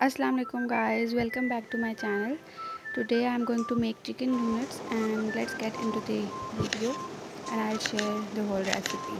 Assalamu alaikum guys, welcome back to my channel. Today I am going to make chicken donuts and let's get into the video and I'll share the whole recipe.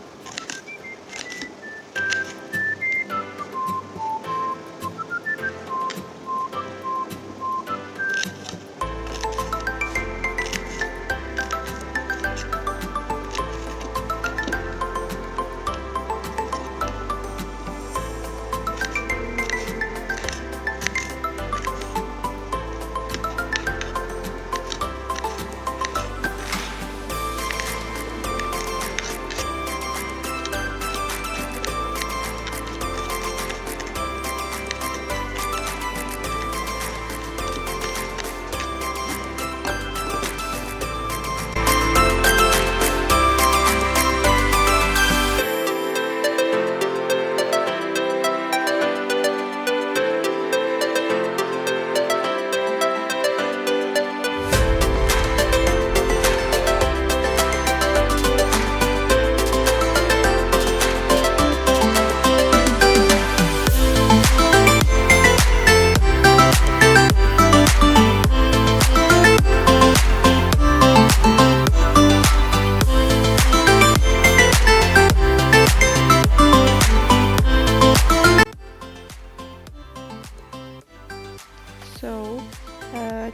So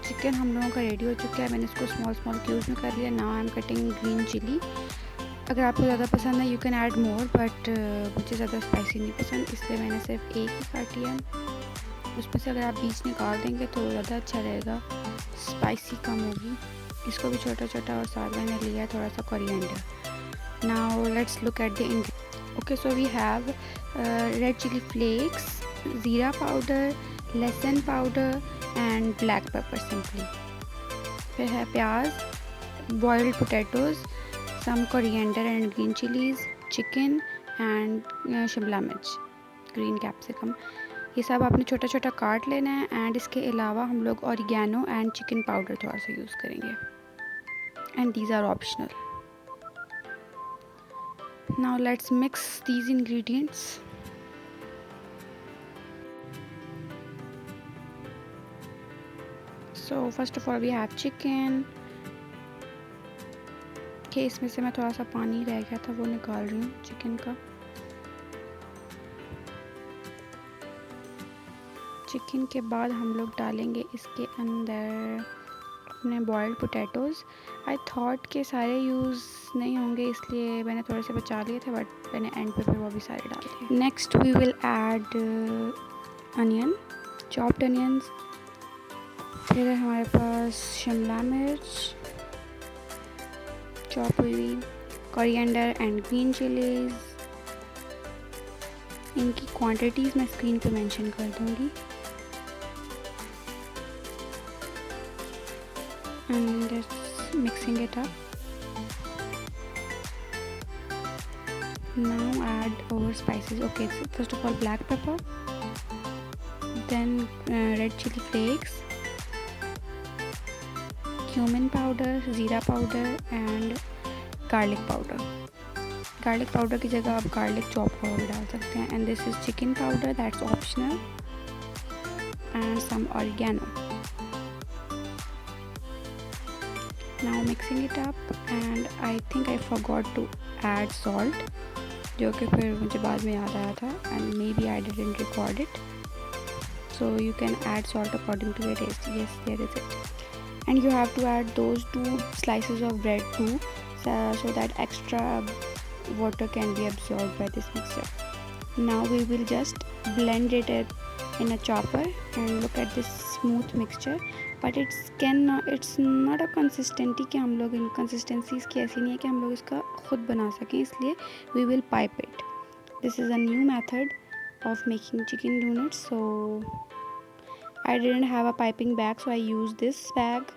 chicken हम लोगों का ready हो चुका है. मैंने इसको small cubes में कर लिया. Now I am cutting green chilli. अगर आपको ज़्यादा पसंद है you can add more, but मुझे ज़्यादा स्पाइसी नहीं पसंद, इसलिए मैंने सिर्फ एक ही काटी है. उसमें से अगर आप बीच निकाल देंगे तो ज़्यादा अच्छा रहेगा, स्पाइसी कम होगी. इसको भी छोटा छोटा और साथ मैंने लिया थोड़ा सा coriander. Now let's look at the ingredients. Okay, so we have red chilli flakes, zeera powder, lahsun powder and black pepper simply. फिर है प्याज, boiled potatoes, some coriander and green chillies, chicken and shimla mirch, green capsicum. ये सब आपने छोटा छोटा काट लेना है. एंड इसके अलावा हम लोग ऑरिगेनो एंड चिकन पाउडर थोड़ा सा यूज़ करेंगे. And these are optional. Now let's mix these ingredients. So first of all we have chicken. के इसमें से मैं थोड़ा सा पानी रह गया था वो निकाल रही हूँ चिकन का. चिकन के बाद हम लोग डालेंगे इसके अंदर अपने बॉइल्ड पोटैटोज़. आई थॉट के सारे यूज़ नहीं होंगे इसलिए मैंने थोड़े से बचा लिए थे, बट मैंने एंड पे फिर वो भी सारे डाल दिए. Next we will add onion, chopped onions. फिर है हमारे पास शिमला मिर्च चॉप हुई, कोरिएंडर एंड ग्रीन चिलीज़. इनकी क्वांटिटीज़ मैं स्क्रीन पे मेंशन कर दूँगी. And just mixing it up. Now add over spices. Okay, first of all black pepper, then red chilli flakes, cumin powder, jeera powder and garlic powder. Garlic powder की जगह आप garlic chop हुआ भी डाल सकते हैं. And this is chicken powder, that's optional, and some oregano. Now mixing it up. And I think I forgot to add salt, जो कि फिर मुझे बाद में याद आया था. And maybe I didn't record it, so you can add salt according to your taste. Yes, there is it. And you have to add those 2 slices of bread too, so that extra water can be absorbed by this mixture. Now we will just blend it in a chopper and look at this smooth mixture, but it's not a consistency कि हम लोग इन consistencies की ऐसी नहीं है कि हम लोग इसका खुद बना सकें, इसलिए we will pipe it. This is a new method of making chicken donuts, so I didn't have a piping bag, so I used this bag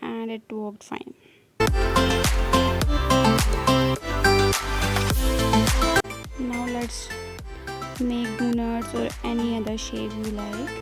and it worked fine. Now let's make donuts or any other shape you like.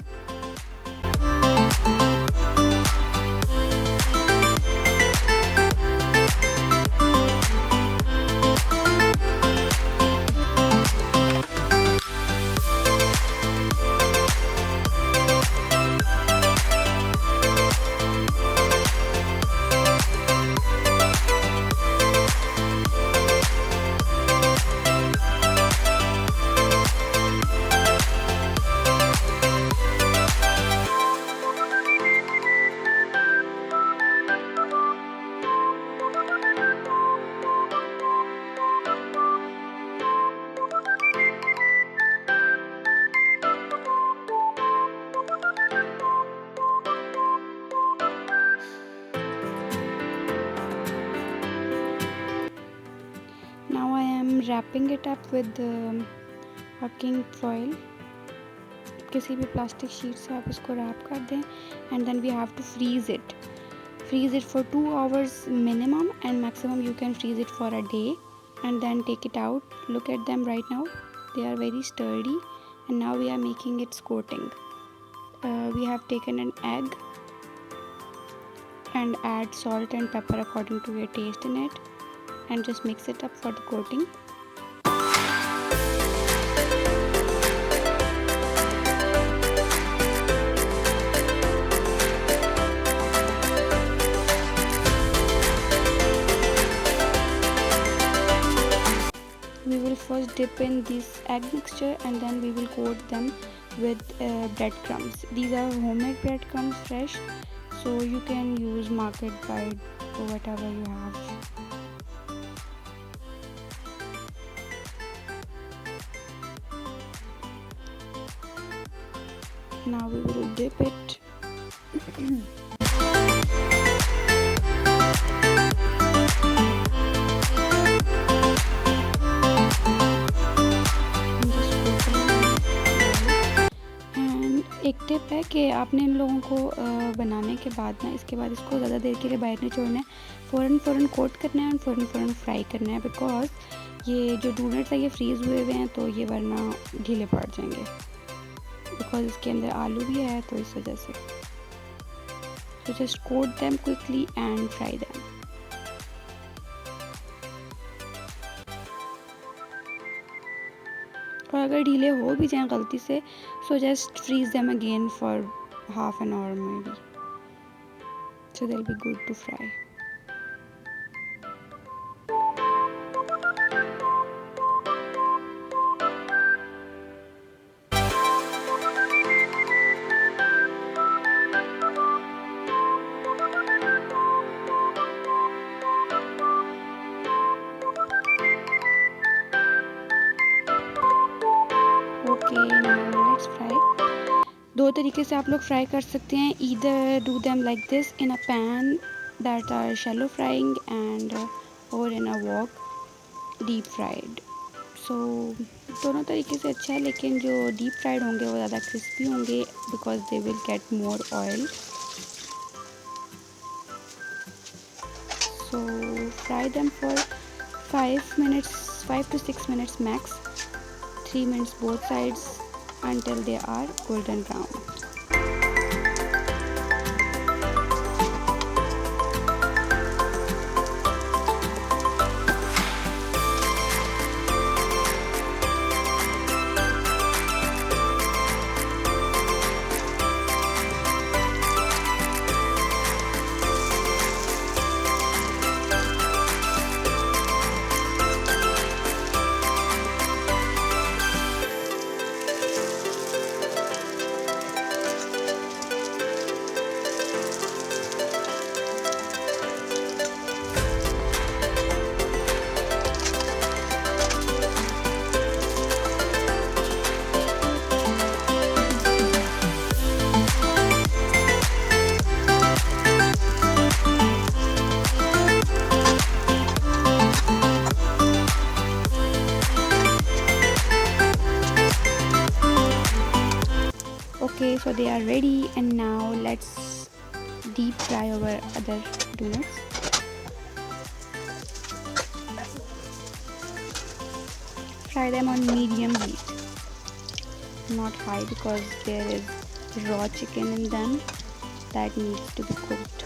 wrapping it up with working foil. किसी भी plastic sheet से आप इसको rap कर दें and then we have to freeze it for 2 hours minimum, and maximum you can freeze it for a day, and then take it out. Look at them right now, they are very sturdy. And now we are making its coating. We have taken an egg and add salt and pepper according to your taste in it, and just mix it up for the coating. We will first dip in this egg mixture and then we will coat them with breadcrumbs. These are homemade breadcrumbs, fresh, so you can use market buy or whatever you have. Now we will dip it. एक tip है कि आपने इन लोगों को बनाने के बाद ना, इसके बाद इसको ज़्यादा देर के लिए बाहर नहीं छोड़ना है, फ़ौरन कोट करना है और फ़ौरन फ्राई करना है, बिकॉज़ ये जो डोनट्स है ये फ्रीज़ हुए हुए हैं तो ये वरना ढीले पड़ जाएंगे, बिकॉज़ इसके अंदर आलू भी है तो इस वजह से. So just coat them quickly and fry them. और अगर ढीले हो भी जाएं गलती से, so just freeze them again for half an hour maybe, so they'll be good to fry. दो तरीके से आप लोग फ्राई कर सकते हैं. Either do them like this in a pan that are shallow frying and और in a wok deep fried. So दोनों तरीके से अच्छा है, लेकिन जो डीप फ्राइड होंगे वो ज़्यादा क्रिस्पी होंगे because they will get more oil. So fry them for 5 to 6 minutes max, 3 minutes both sides until they are golden brown. Okay, so they are ready, and now let's deep fry our other donuts. Fry them on medium heat, not high, because there is raw chicken in them that needs to be cooked.